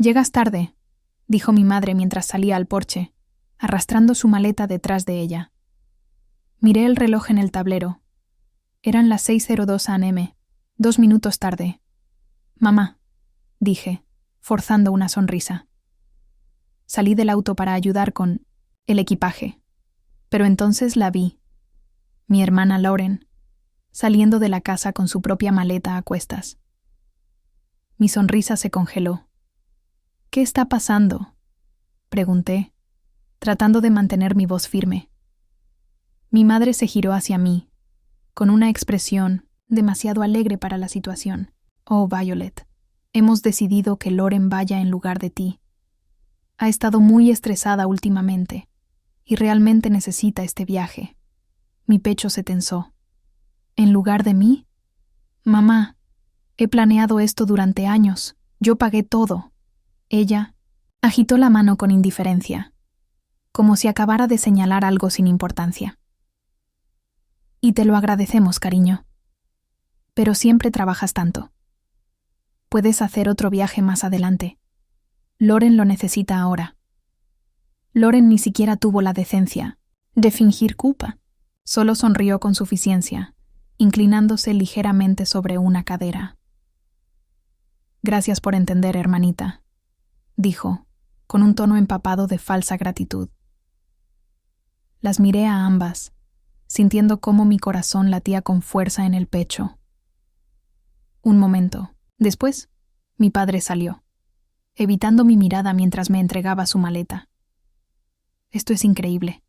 «Llegas tarde», dijo mi madre mientras salía al porche, arrastrando su maleta detrás de ella. Miré el reloj en el tablero. Eran las 6:02 a.m., 2 minutos tarde. «Mamá», dije, forzando una sonrisa. Salí del auto para ayudar con el equipaje, pero entonces la vi, mi hermana Lauren, saliendo de la casa con su propia maleta a cuestas. Mi sonrisa se congeló. «¿Qué está pasando?», pregunté, tratando de mantener mi voz firme. Mi madre se giró hacia mí, con una expresión demasiado alegre para la situación. «Oh, Violet, hemos decidido que Lauren vaya en lugar de ti. Ha estado muy estresada últimamente y realmente necesita este viaje». Mi pecho se tensó. «¿En lugar de mí? Mamá, he planeado esto durante años. Yo pagué todo». Ella agitó la mano con indiferencia, como si acabara de señalar algo sin importancia. «Y te lo agradecemos, cariño. Pero siempre trabajas tanto. Puedes hacer otro viaje más adelante. Lauren lo necesita ahora». Lauren ni siquiera tuvo la decencia de fingir culpa. Solo sonrió con suficiencia, inclinándose ligeramente sobre una cadera. «Gracias por entender, hermanita», dijo, con un tono empapado de falsa gratitud. Las miré a ambas, sintiendo cómo mi corazón latía con fuerza en el pecho. Un momento. Después, mi padre salió, evitando mi mirada mientras me entregaba su maleta. «Esto es increíble»,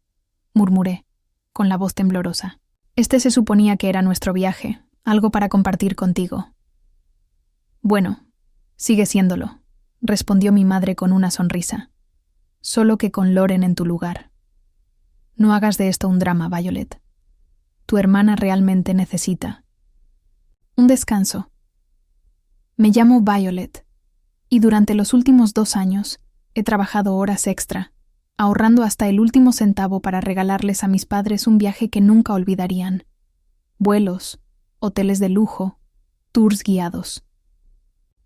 murmuré, con la voz temblorosa. «Este se suponía que era nuestro viaje, algo para compartir contigo». «Bueno, sigue siéndolo», respondió mi madre con una sonrisa. «Solo que con Lauren en tu lugar. No hagas de esto un drama, Violet. Tu hermana realmente necesita un descanso. Me llamo Violet, y durante los últimos 2 años he trabajado horas extra, ahorrando hasta el último centavo para regalarles a mis padres un viaje que nunca olvidarían. Vuelos, hoteles de lujo, tours guiados.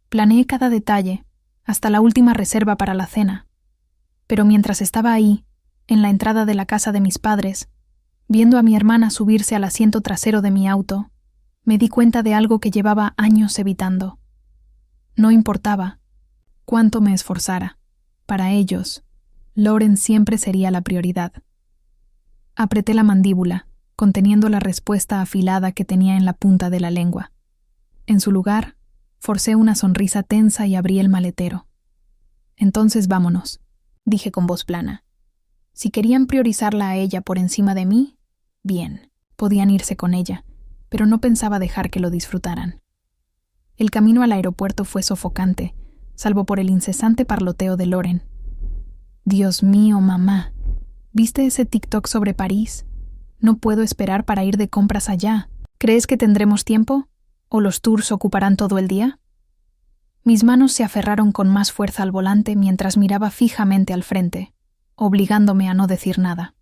Planeé cada detalle, hasta la última reserva para la cena. Pero mientras estaba ahí, en la entrada de la casa de mis padres, viendo a mi hermana subirse al asiento trasero de mi auto, me di cuenta de algo que llevaba años evitando. No importaba cuánto me esforzara. Para ellos, Lauren siempre sería la prioridad. Apreté la mandíbula, conteniendo la respuesta afilada que tenía en la punta de la lengua. En su lugar, forcé una sonrisa tensa y abrí el maletero. «Entonces vámonos», dije con voz plana. Si querían priorizarla a ella por encima de mí, bien, podían irse con ella, pero no pensaba dejar que lo disfrutaran. El camino al aeropuerto fue sofocante, salvo por el incesante parloteo de Lauren. «Dios mío, mamá, ¿viste ese TikTok sobre París? No puedo esperar para ir de compras allá. ¿Crees que tendremos tiempo? ¿O los tours ocuparán todo el día?». Mis manos se aferraron con más fuerza al volante mientras miraba fijamente al frente, obligándome a no decir nada.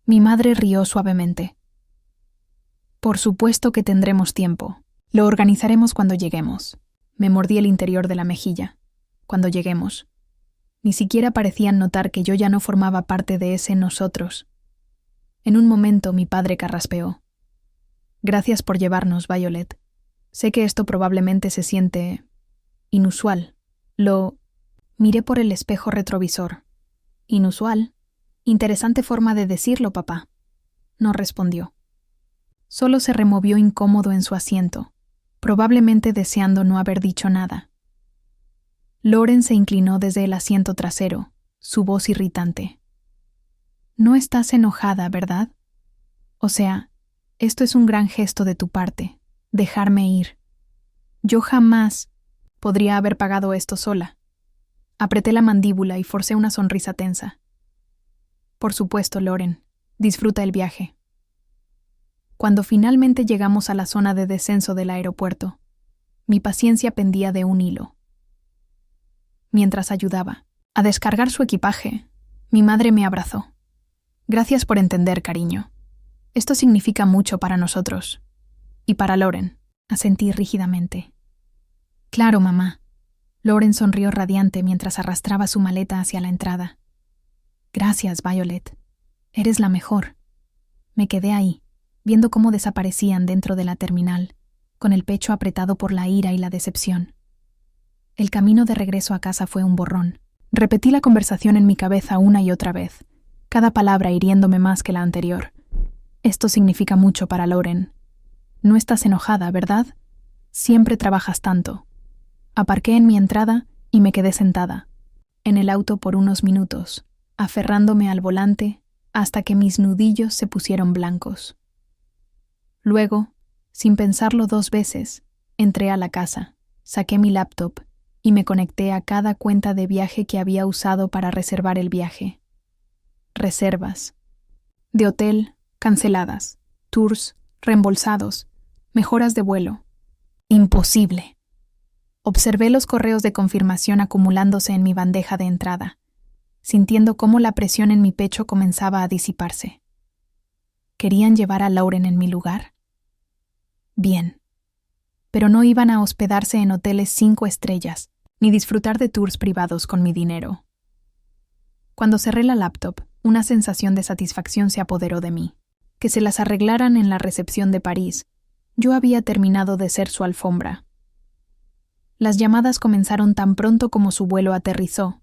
Mi madre rió suavemente. «Por supuesto que tendremos tiempo. Lo organizaremos cuando lleguemos». Me mordí el interior de la mejilla. «Cuando lleguemos». Ni siquiera parecían notar que yo ya no formaba parte de ese nosotros. En un momento mi padre carraspeó. «Gracias por llevarnos, Violet. Sé que esto probablemente se siente inusual». Miré por el espejo retrovisor. «¿Inusual? Interesante forma de decirlo, papá». No respondió. Solo se removió incómodo en su asiento, probablemente deseando no haber dicho nada. Lauren se inclinó desde el asiento trasero, su voz irritante. «No estás enojada, ¿verdad? O sea, esto es un gran gesto de tu parte, dejarme ir. Yo jamás podría haber pagado esto sola». Apreté la mandíbula y forcé una sonrisa tensa. «Por supuesto, Lauren, disfruta el viaje». Cuando finalmente llegamos a la zona de descenso del aeropuerto, mi paciencia pendía de un hilo. Mientras ayudaba a descargar su equipaje, mi madre me abrazó. «Gracias por entender, cariño. Esto significa mucho para nosotros. Y para Lauren», asentí rígidamente. «Claro, mamá. Lauren sonrió radiante mientras arrastraba su maleta hacia la entrada. Gracias, Violet. Eres la mejor. Me quedé ahí, viendo cómo desaparecían dentro de la terminal, con el pecho apretado por la ira y la decepción. El camino de regreso a casa fue un borrón. Repetí la conversación en mi cabeza una y otra vez, cada palabra hiriéndome más que la anterior. Esto significa mucho para Lauren. No estás enojada, ¿verdad? Siempre trabajas tanto. Aparqué en mi entrada y me quedé sentada, en el auto por unos minutos, aferrándome al volante hasta que mis nudillos se pusieron blancos. Luego, sin pensarlo 2 veces, entré a la casa, saqué mi laptop y me conecté a cada cuenta de viaje que había usado para reservar el viaje. Reservas. De hotel, canceladas. Tours, reembolsados. Mejoras de vuelo. Imposible. Observé los correos de confirmación acumulándose en mi bandeja de entrada, sintiendo cómo la presión en mi pecho comenzaba a disiparse. ¿Querían llevar a Lauren en mi lugar? Bien. Pero no iban a hospedarse en hoteles 5 estrellas, ni disfrutar de tours privados con mi dinero. Cuando cerré la laptop, una sensación de satisfacción se apoderó de mí. Que se las arreglaran en la recepción de París. Yo había terminado de ser su alfombra. Las llamadas comenzaron tan pronto como su vuelo aterrizó.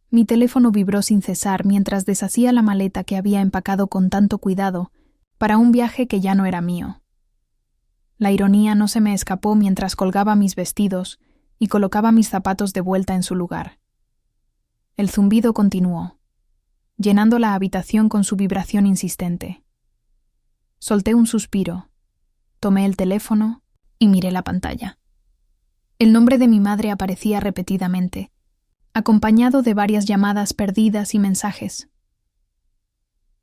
Mi teléfono vibró sin cesar mientras deshacía la maleta que había empacado con tanto cuidado para un viaje que ya no era mío. La ironía no se me escapó mientras colgaba mis vestidos y colocaba mis zapatos de vuelta en su lugar. El zumbido continuó, llenando la habitación con su vibración insistente. Solté un suspiro, tomé el teléfono y miré la pantalla. El nombre de mi madre aparecía repetidamente, acompañado de varias llamadas perdidas y mensajes.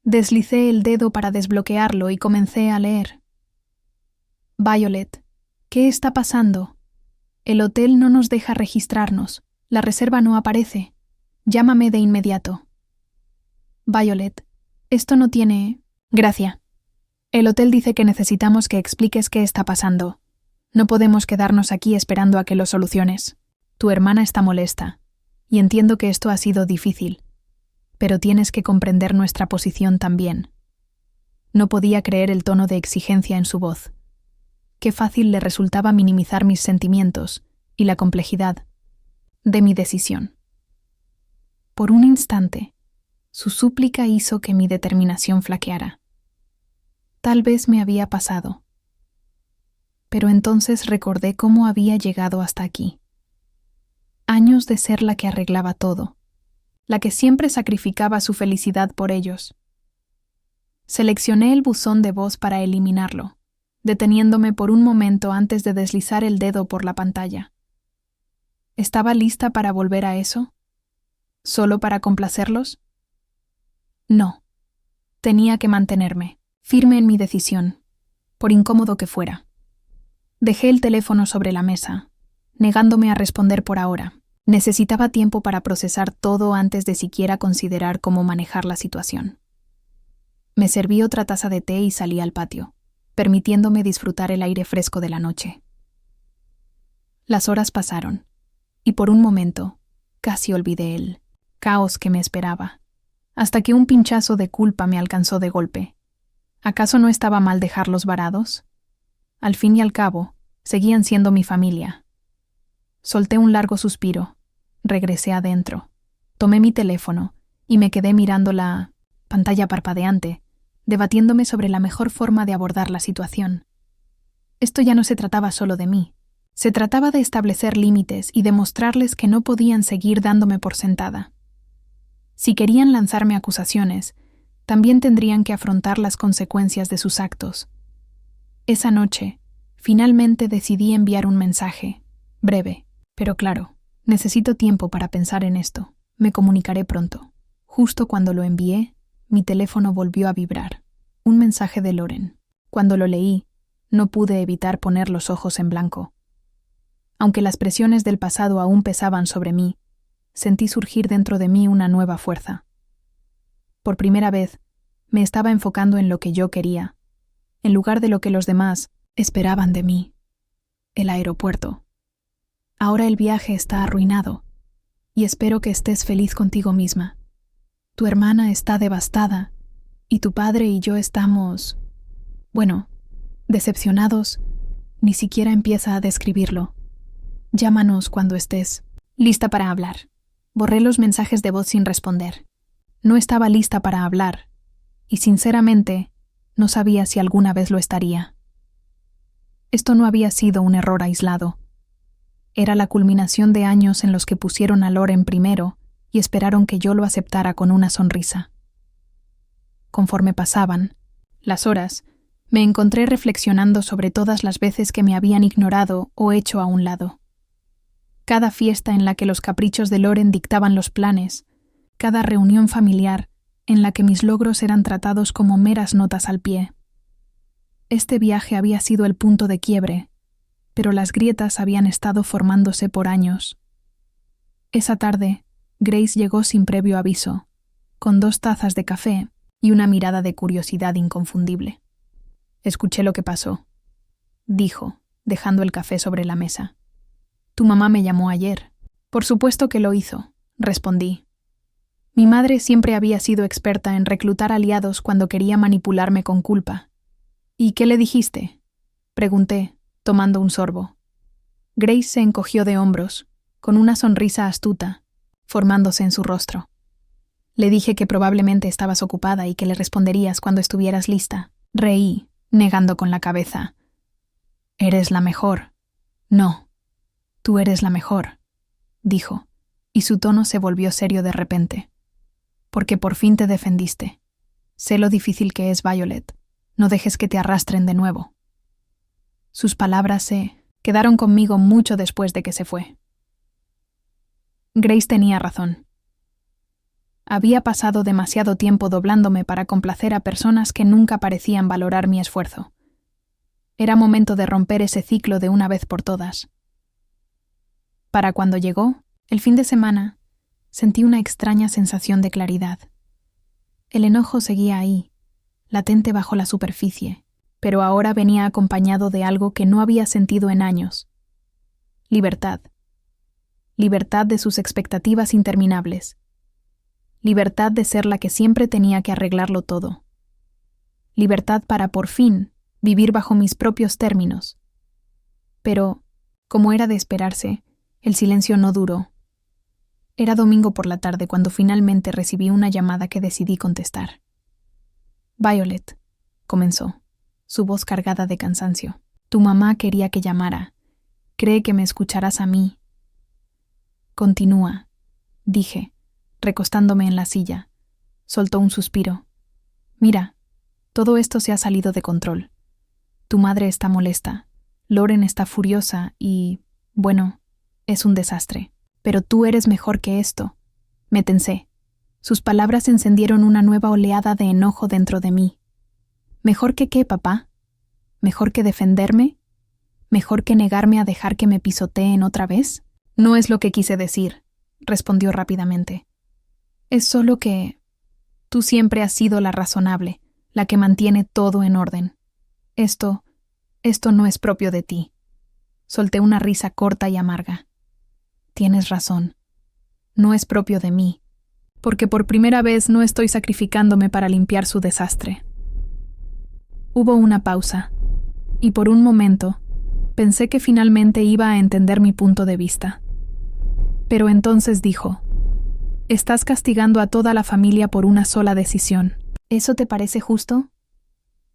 Deslicé el dedo para desbloquearlo y comencé a leer. Violet, ¿qué está pasando? El hotel no nos deja registrarnos. La reserva no aparece. Llámame de inmediato. Violet, esto no tiene gracia. El hotel dice que necesitamos que expliques qué está pasando. No podemos quedarnos aquí esperando a que lo soluciones. Tu hermana está molesta, y entiendo que esto ha sido difícil, pero tienes que comprender nuestra posición también. No podía creer el tono de exigencia en su voz. Qué fácil le resultaba minimizar mis sentimientos y la complejidad de mi decisión. Por un instante, su súplica hizo que mi determinación flaqueara. Tal vez me había pasado. Pero entonces recordé cómo había llegado hasta aquí. Años de ser la que arreglaba todo, la que siempre sacrificaba su felicidad por ellos. Seleccioné el buzón de voz para eliminarlo, deteniéndome por un momento antes de deslizar el dedo por la pantalla. ¿Estaba lista para volver a eso? ¿Solo para complacerlos? No. Tenía que mantenerme, firme en mi decisión, por incómodo que fuera. Dejé el teléfono sobre la mesa, negándome a responder por ahora. Necesitaba tiempo para procesar todo antes de siquiera considerar cómo manejar la situación. Me serví otra taza de té y salí al patio, permitiéndome disfrutar el aire fresco de la noche. Las horas pasaron, y por un momento casi olvidé el caos que me esperaba, hasta que un pinchazo de culpa me alcanzó de golpe. ¿Acaso no estaba mal dejarlos varados? Al fin y al cabo, seguían siendo mi familia. Solté un largo suspiro, regresé adentro, tomé mi teléfono y me quedé mirando la pantalla parpadeante, debatiéndome sobre la mejor forma de abordar la situación. Esto ya no se trataba solo de mí, se trataba de establecer límites y demostrarles que no podían seguir dándome por sentada. Si querían lanzarme acusaciones, también tendrían que afrontar las consecuencias de sus actos. Esa noche, finalmente decidí enviar un mensaje, breve, pero claro, necesito tiempo para pensar en esto. Me comunicaré pronto. Justo cuando lo envié, mi teléfono volvió a vibrar. Un mensaje de Lauren. Cuando lo leí, no pude evitar poner los ojos en blanco. Aunque las presiones del pasado aún pesaban sobre mí, sentí surgir dentro de mí una nueva fuerza. Por primera vez, me estaba enfocando en lo que yo quería, en lugar de lo que los demás esperaban de mí. El aeropuerto. Ahora el viaje está arruinado, y espero que estés feliz contigo misma. Tu hermana está devastada, y tu padre y yo estamos, bueno, decepcionados. Ni siquiera empieza a describirlo. Llámanos cuando estés lista para hablar. Borré los mensajes de voz sin responder. No estaba lista para hablar, y sinceramente, no sabía si alguna vez lo estaría. Esto no había sido un error aislado. Era la culminación de años en los que pusieron a Loren primero y esperaron que yo lo aceptara con una sonrisa. Conforme pasaban las horas, me encontré reflexionando sobre todas las veces que me habían ignorado o hecho a un lado. Cada fiesta en la que los caprichos de Loren dictaban los planes, cada reunión familiar en la que mis logros eran tratados como meras notas al pie. Este viaje había sido el punto de quiebre, pero las grietas habían estado formándose por años. Esa tarde, Grace llegó sin previo aviso, con 2 tazas de café y una mirada de curiosidad inconfundible. «Escuché lo que pasó», dijo, dejando el café sobre la mesa. «Tu mamá me llamó ayer». «Por supuesto que lo hizo», respondí. Mi madre siempre había sido experta en reclutar aliados cuando quería manipularme con culpa. «¿Y qué le dijiste?», pregunté, tomando un sorbo. Grace se encogió de hombros, con una sonrisa astuta, formándose en su rostro. «Le dije que probablemente estabas ocupada y que le responderías cuando estuvieras lista». Reí, negando con la cabeza. «Eres la mejor». «No, tú eres la mejor», dijo, y su tono se volvió serio de repente. «Porque por fin te defendiste. Sé lo difícil que es, Violet. No dejes que te arrastren de nuevo». Sus palabras se quedaron conmigo mucho después de que se fue. Grace tenía razón. Había pasado demasiado tiempo doblándome para complacer a personas que nunca parecían valorar mi esfuerzo. Era momento de romper ese ciclo de una vez por todas. Para cuando llegó, el fin de semana, sentí una extraña sensación de claridad. El enojo seguía ahí, latente bajo la superficie, pero ahora venía acompañado de algo que no había sentido en años. Libertad. Libertad de sus expectativas interminables. Libertad de ser la que siempre tenía que arreglarlo todo. Libertad para, por fin, vivir bajo mis propios términos. Pero, como era de esperarse, el silencio no duró. Era domingo por la tarde cuando finalmente recibí una llamada que decidí contestar. «Violet», comenzó, su voz cargada de cansancio. «Tu mamá quería que llamara. Cree que me escucharás a mí». «Continúa», dije, recostándome en la silla. Soltó un suspiro. «Mira, todo esto se ha salido de control. Tu madre está molesta, Loren está furiosa y, bueno, es un desastre. Pero tú eres mejor que esto». Me tensé. Sus palabras encendieron una nueva oleada de enojo dentro de mí. ¿Mejor que qué, papá? ¿Mejor que defenderme? ¿Mejor que negarme a dejar que me pisoteen otra vez? «No es lo que quise decir», respondió rápidamente. «Es solo que tú siempre has sido la razonable, la que mantiene todo en orden. Esto no es propio de ti». Solté una risa corta y amarga. «Tienes razón. No es propio de mí, porque por primera vez no estoy sacrificándome para limpiar su desastre». Hubo una pausa, y por un momento pensé que finalmente iba a entender mi punto de vista. Pero entonces dijo: «Estás castigando a toda la familia por una sola decisión. ¿Eso te parece justo?»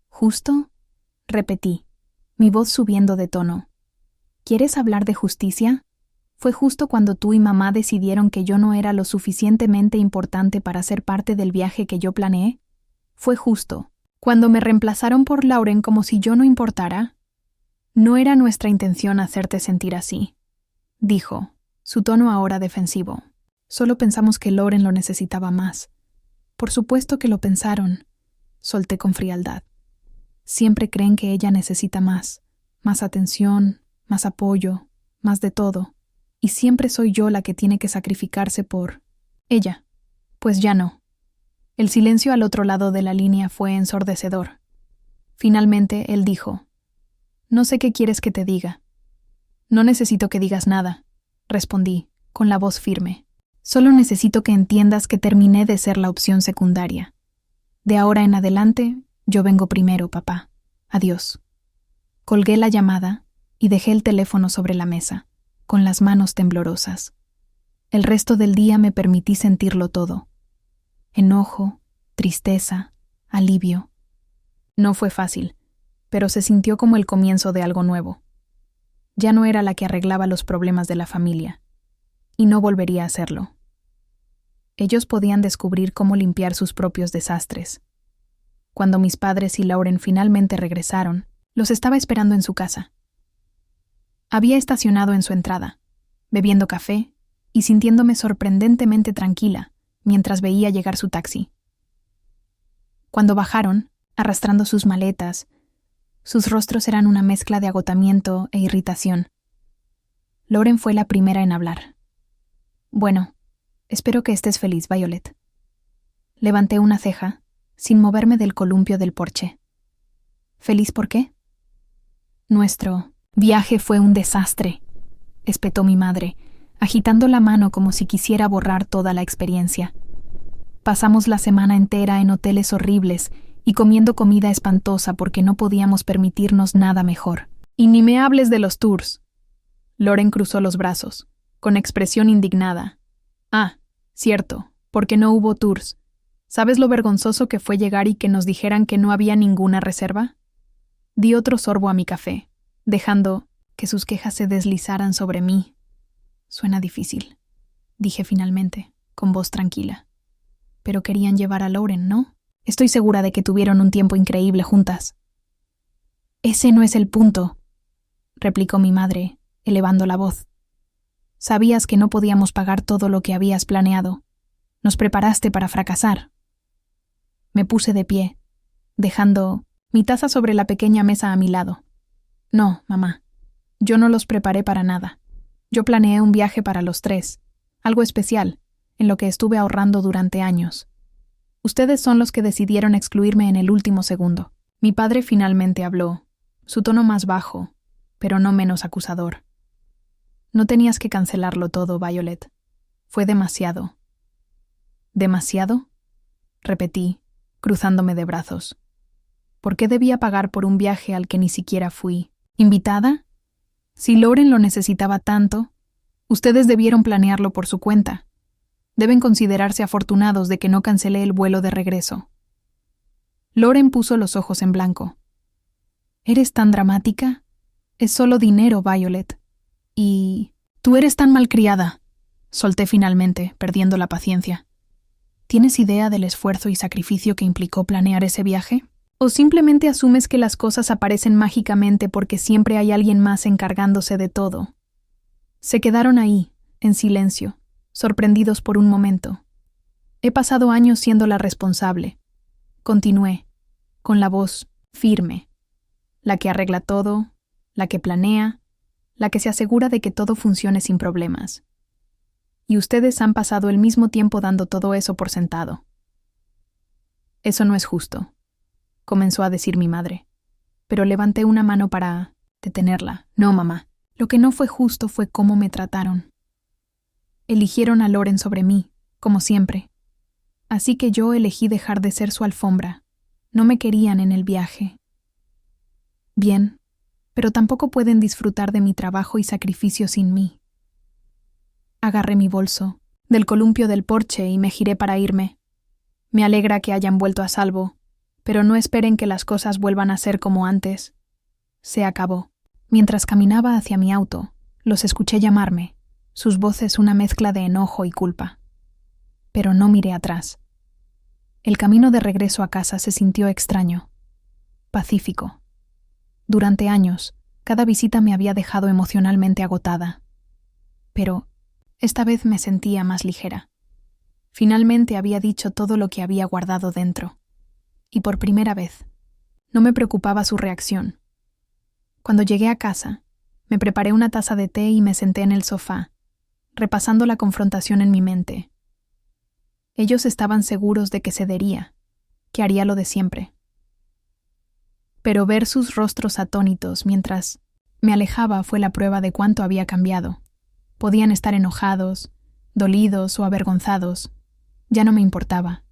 «¿Justo?», repetí, mi voz subiendo de tono. «¿Quieres hablar de justicia? Fue justo cuando tú y mamá decidieron que yo no era lo suficientemente importante para ser parte del viaje que yo planeé. Fue justo cuando me reemplazaron por Lauren como si yo no importara. No era nuestra intención hacerte sentir así», dijo, su tono ahora defensivo. «Solo pensamos que Loren lo necesitaba más». «Por supuesto que lo pensaron», solté con frialdad. «Siempre creen que ella necesita más atención, más apoyo, más de todo, y siempre soy yo la que tiene que sacrificarse por ella. Pues ya no». El silencio al otro lado de la línea fue ensordecedor. Finalmente él dijo: «No sé qué quieres que te diga». «No necesito que digas nada», respondí, con la voz firme. Solo necesito que entiendas que terminé de ser la opción secundaria. De ahora en adelante, yo vengo primero, papá. Adiós. Colgué la llamada y dejé el teléfono sobre la mesa, con las manos temblorosas. El resto del día me permití sentirlo todo. Enojo, tristeza, alivio. No fue fácil, pero se sintió como el comienzo de algo nuevo. Ya no era la que arreglaba los problemas de la familia, y no volvería a hacerlo. Ellos podían descubrir cómo limpiar sus propios desastres. Cuando mis padres y Lauren finalmente regresaron, los estaba esperando en su casa. Había estacionado en su entrada, bebiendo café y sintiéndome sorprendentemente tranquila mientras veía llegar su taxi. Cuando bajaron, arrastrando sus maletas, sus rostros eran una mezcla de agotamiento e irritación. Lauren fue la primera en hablar. Bueno, espero que estés feliz, Violet. Levanté una ceja, sin moverme del columpio del porche. ¿Feliz por qué? Nuestro viaje fue un desastre, espetó mi madre, agitando la mano como si quisiera borrar toda la experiencia. Pasamos la semana entera en hoteles horribles y comiendo comida espantosa porque no podíamos permitirnos nada mejor. Y ni me hables de los tours. Lauren cruzó los brazos, con expresión indignada. Ah, cierto, porque no hubo tours. ¿Sabes lo vergonzoso que fue llegar y que nos dijeran que no había ninguna reserva? Di otro sorbo a mi café, dejando que sus quejas se deslizaran sobre mí. Suena difícil, dije finalmente, con voz tranquila. Pero querían llevar a Lauren, ¿no? Estoy segura de que tuvieron un tiempo increíble juntas. Ese no es el punto, replicó mi madre, elevando la voz. Sabías que no podíamos pagar todo lo que habías planeado. Nos preparaste para fracasar. Me puse de pie, dejando mi taza sobre la pequeña mesa a mi lado. No, mamá, yo no los preparé para nada. Yo planeé un viaje para los tres, algo especial, en lo que estuve ahorrando durante años. Ustedes son los que decidieron excluirme en el último segundo. Mi padre finalmente habló, su tono más bajo, pero no menos acusador. No tenías que cancelarlo todo, Violet. Fue demasiado. ¿Demasiado? Repetí, cruzándome de brazos. ¿Por qué debía pagar por un viaje al que ni siquiera fui? ¿Invitada? Si Lauren lo necesitaba tanto, ustedes debieron planearlo por su cuenta. Deben considerarse afortunados de que no cancelé el vuelo de regreso. Lauren puso los ojos en blanco. ¿Eres tan dramática? Es solo dinero, Violet. Y... tú eres tan malcriada. Solté finalmente, perdiendo la paciencia. ¿Tienes idea del esfuerzo y sacrificio que implicó planear ese viaje? ¿O simplemente asumes que las cosas aparecen mágicamente porque siempre hay alguien más encargándose de todo? Se quedaron ahí, en silencio, sorprendidos por un momento. He pasado años siendo la responsable. Continué, con la voz firme. La que arregla todo, la que planea, la que se asegura de que todo funcione sin problemas. Y ustedes han pasado el mismo tiempo dando todo eso por sentado. Eso no es justo, comenzó a decir mi madre, pero levanté una mano para detenerla. No, mamá, lo que no fue justo fue cómo me trataron. Eligieron a Lauren sobre mí, como siempre. Así que yo elegí dejar de ser su alfombra. No me querían en el viaje. Bien, pero tampoco pueden disfrutar de mi trabajo y sacrificio sin mí. Agarré mi bolso del columpio del porche y me giré para irme. Me alegra que hayan vuelto a salvo, pero no esperen que las cosas vuelvan a ser como antes. Se acabó. Mientras caminaba hacia mi auto, los escuché llamarme, sus voces una mezcla de enojo y culpa. Pero no miré atrás. El camino de regreso a casa se sintió extraño, pacífico. Durante años, cada visita me había dejado emocionalmente agotada. Pero esta vez me sentía más ligera. Finalmente había dicho todo lo que había guardado dentro. Y por primera vez, no me preocupaba su reacción. Cuando llegué a casa, me preparé una taza de té y me senté en el sofá, repasando la confrontación en mi mente. Ellos estaban seguros de que cedería, que haría lo de siempre. Pero ver sus rostros atónitos mientras me alejaba fue la prueba de cuánto había cambiado. Podían estar enojados, dolidos o avergonzados. Ya no me importaba.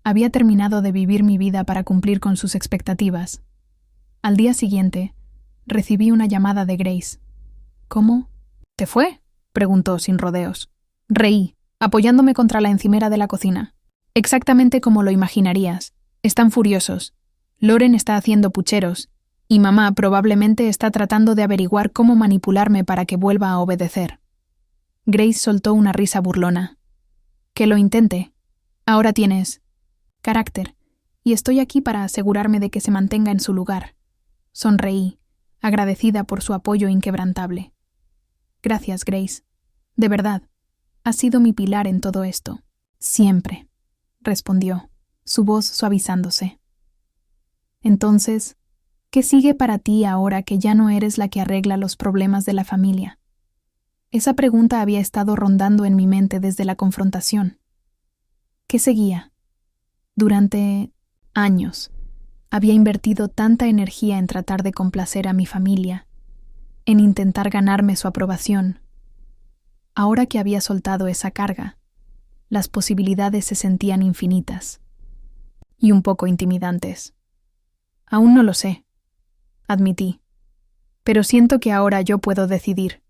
Había terminado de vivir mi vida para cumplir con sus expectativas. Al día siguiente, recibí una llamada de Grace. ¿Cómo? ¿Te fue?, preguntó sin rodeos. Reí, apoyándome contra la encimera de la cocina. Exactamente como lo imaginarías. Están furiosos. Loren está haciendo pucheros, y mamá probablemente está tratando de averiguar cómo manipularme para que vuelva a obedecer. Grace soltó una risa burlona. Que lo intente. Ahora tienes carácter, y estoy aquí para asegurarme de que se mantenga en su lugar. Sonreí, agradecida por su apoyo inquebrantable. Gracias, Grace. De verdad, has sido mi pilar en todo esto. Siempre, respondió, su voz suavizándose. Entonces, ¿qué sigue para ti ahora que ya no eres la que arregla los problemas de la familia? Esa pregunta había estado rondando en mi mente desde la confrontación. ¿Qué seguía? Durante años, había invertido tanta energía en tratar de complacer a mi familia, en intentar ganarme su aprobación. Ahora que había soltado esa carga, las posibilidades se sentían infinitas y un poco intimidantes. Aún no lo sé, admití, pero siento que ahora yo puedo decidir,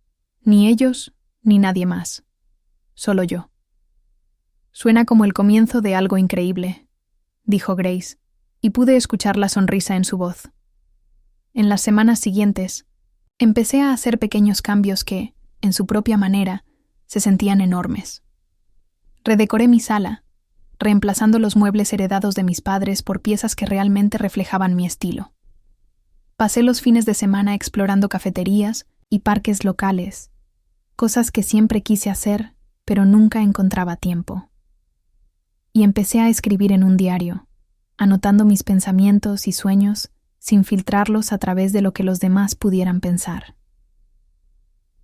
ni ellos ni nadie más, solo yo. Suena como el comienzo de algo increíble, dijo Grace, y pude escuchar la sonrisa en su voz. En las semanas siguientes, empecé a hacer pequeños cambios que, en su propia manera, se sentían enormes. Redecoré mi sala, reemplazando los muebles heredados de mis padres por piezas que realmente reflejaban mi estilo. Pasé los fines de semana explorando cafeterías y parques locales, cosas que siempre quise hacer, pero nunca encontraba tiempo. Y empecé a escribir en un diario, anotando mis pensamientos y sueños sin filtrarlos a través de lo que los demás pudieran pensar.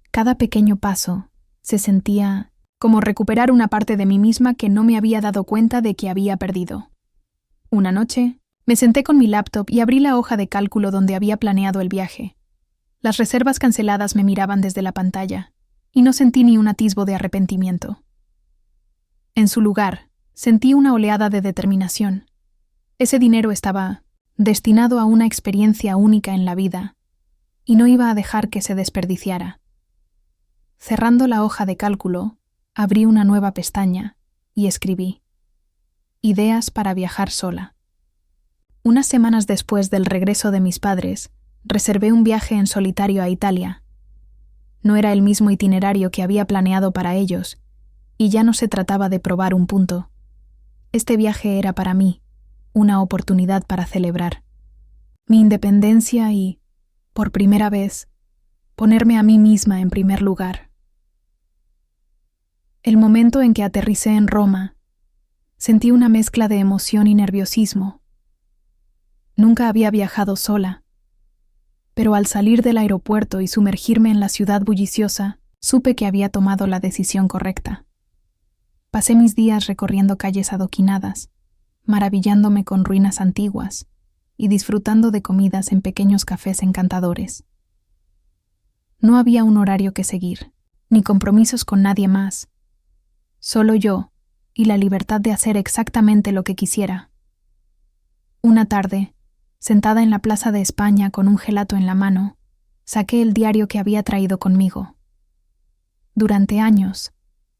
Cada pequeño paso se sentía como recuperar una parte de mí misma que no me había dado cuenta de que había perdido. Una noche, me senté con mi laptop y abrí la hoja de cálculo donde había planeado el viaje. Las reservas canceladas me miraban desde la pantalla, y no sentí ni un atisbo de arrepentimiento. En su lugar, sentí una oleada de determinación. Ese dinero estaba destinado a una experiencia única en la vida, y no iba a dejar que se desperdiciara. Cerrando la hoja de cálculo, abrí una nueva pestaña y escribí: Ideas para viajar sola. Unas semanas después del regreso de mis padres, reservé un viaje en solitario a Italia. No era el mismo itinerario que había planeado para ellos, y ya no se trataba de probar un punto. Este viaje era para mí, una oportunidad para celebrar mi independencia y, por primera vez, ponerme a mí misma en primer lugar. El momento en que aterricé en Roma, sentí una mezcla de emoción y nerviosismo. Nunca había viajado sola, pero al salir del aeropuerto y sumergirme en la ciudad bulliciosa, supe que había tomado la decisión correcta. Pasé mis días recorriendo calles adoquinadas, maravillándome con ruinas antiguas y disfrutando de comidas en pequeños cafés encantadores. No había un horario que seguir, ni compromisos con nadie más. Solo yo y la libertad de hacer exactamente lo que quisiera. Una tarde, sentada en la Plaza de España con un gelato en la mano, saqué el diario que había traído conmigo. Durante años,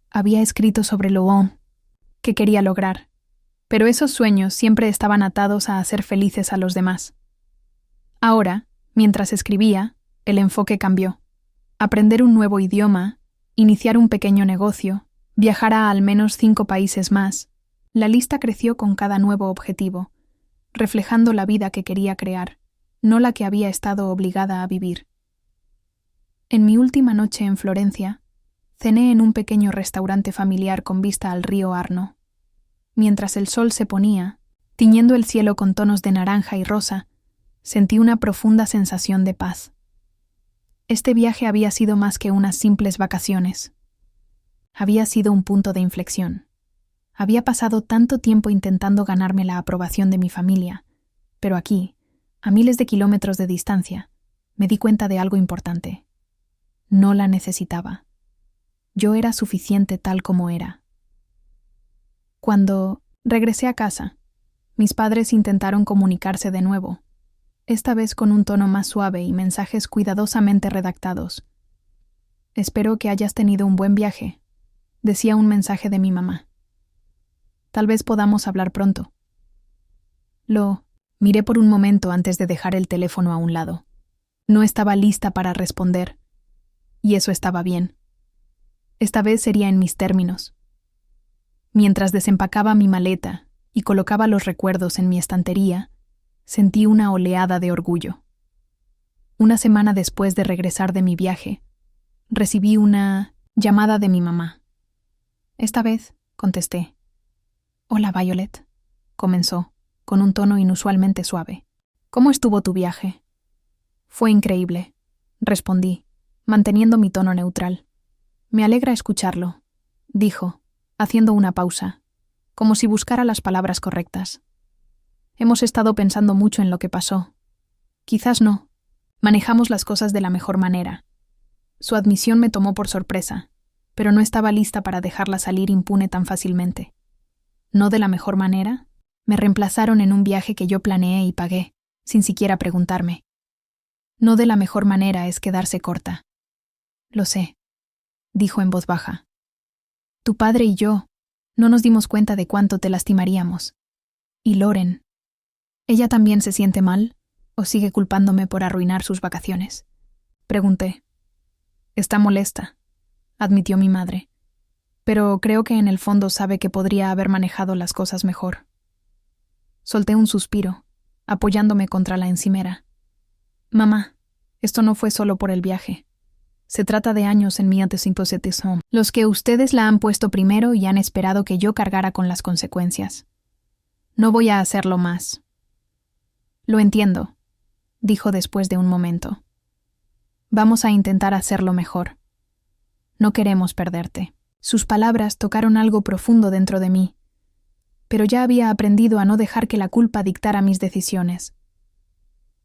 había escrito sobre lo que quería lograr, pero esos sueños siempre estaban atados a hacer felices a los demás. Ahora, mientras escribía, el enfoque cambió. Aprender un nuevo idioma, iniciar un pequeño negocio, viajar a al menos 5 países más. La lista creció con cada nuevo objetivo, reflejando la vida que quería crear, no la que había estado obligada a vivir. En mi última noche en Florencia, cené en un pequeño restaurante familiar con vista al río Arno. Mientras el sol se ponía, tiñendo el cielo con tonos de naranja y rosa, sentí una profunda sensación de paz. Este viaje había sido más que unas simples vacaciones. Había sido un punto de inflexión. Había pasado tanto tiempo intentando ganarme la aprobación de mi familia, pero aquí, a miles de kilómetros de distancia, me di cuenta de algo importante. No la necesitaba. Yo era suficiente tal como era. Cuando regresé a casa, mis padres intentaron comunicarse de nuevo, esta vez con un tono más suave y mensajes cuidadosamente redactados. «Espero que hayas tenido un buen viaje», decía un mensaje de mi mamá. «Tal vez podamos hablar pronto». Lo miré por un momento antes de dejar el teléfono a un lado. No estaba lista para responder, y eso estaba bien. Esta vez sería en mis términos. Mientras desempacaba mi maleta y colocaba los recuerdos en mi estantería, sentí una oleada de orgullo. Una semana después de regresar de mi viaje, recibí una llamada de mi mamá. Esta vez contesté. «Hola, Violet», comenzó, con un tono inusualmente suave. «¿Cómo estuvo tu viaje?» «Fue increíble», respondí, manteniendo mi tono neutral. «Me alegra escucharlo», dijo, haciendo una pausa, como si buscara las palabras correctas. «Hemos estado pensando mucho en lo que pasó. Quizás no. Manejamos las cosas de la mejor manera». Su admisión me tomó por sorpresa, pero no estaba lista para dejarla salir impune tan fácilmente. ¿No de la mejor manera? Me reemplazaron en un viaje que yo planeé y pagué, sin siquiera preguntarme. No de la mejor manera es quedarse corta. «Lo sé», dijo en voz baja. «Tu padre y yo no nos dimos cuenta de cuánto te lastimaríamos. ¿Y Lauren? ¿Ella también se siente mal o sigue culpándome por arruinar sus vacaciones?», pregunté. «Está molesta», admitió mi madre, «pero creo que en el fondo sabe que podría haber manejado las cosas mejor». Solté un suspiro, apoyándome contra la encimera. «Mamá, esto no fue solo por el viaje. Se trata de años en mi antisimpositismo, los que ustedes la han puesto primero y han esperado que yo cargara con las consecuencias. No voy a hacerlo más». «Lo entiendo», dijo después de un momento. «Vamos a intentar hacerlo mejor. No queremos perderte». Sus palabras tocaron algo profundo dentro de mí, pero ya había aprendido a no dejar que la culpa dictara mis decisiones.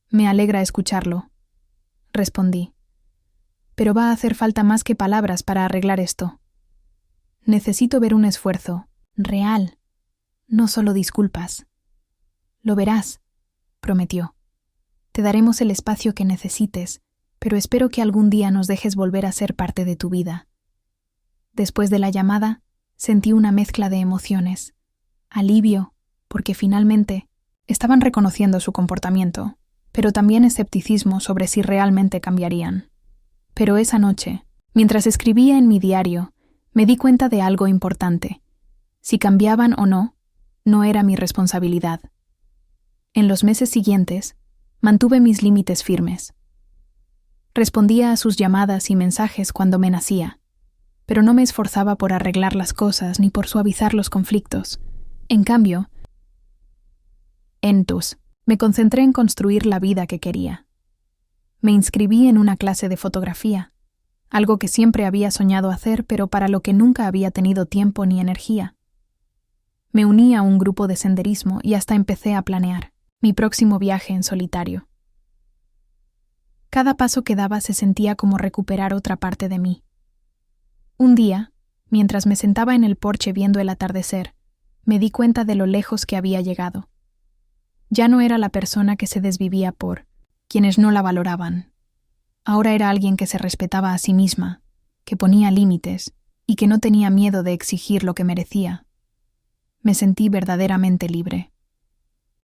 «Me alegra escucharlo», respondí. «Pero va a hacer falta más que palabras para arreglar esto. Necesito ver un esfuerzo real, no solo disculpas». «Lo verás», prometió. «Te daremos el espacio que necesites, pero espero que algún día nos dejes volver a ser parte de tu vida». Después de la llamada, sentí una mezcla de emociones. Alivio, porque finalmente estaban reconociendo su comportamiento, pero también escepticismo sobre si realmente cambiarían. Pero esa noche, mientras escribía en mi diario, me di cuenta de algo importante. Si cambiaban o no, no era mi responsabilidad. En los meses siguientes, mantuve mis límites firmes. Respondía a sus llamadas y mensajes cuando me nacía, pero no me esforzaba por arreglar las cosas ni por suavizar los conflictos. En cambio, me concentré en construir la vida que quería. Me inscribí en una clase de fotografía, algo que siempre había soñado hacer, pero para lo que nunca había tenido tiempo ni energía. Me uní a un grupo de senderismo y hasta empecé a planear mi próximo viaje en solitario. Cada paso que daba se sentía como recuperar otra parte de mí. Un día, mientras me sentaba en el porche viendo el atardecer, me di cuenta de lo lejos que había llegado. Ya no era la persona que se desvivía por quienes no la valoraban. Ahora era alguien que se respetaba a sí misma, que ponía límites y que no tenía miedo de exigir lo que merecía. Me sentí verdaderamente libre.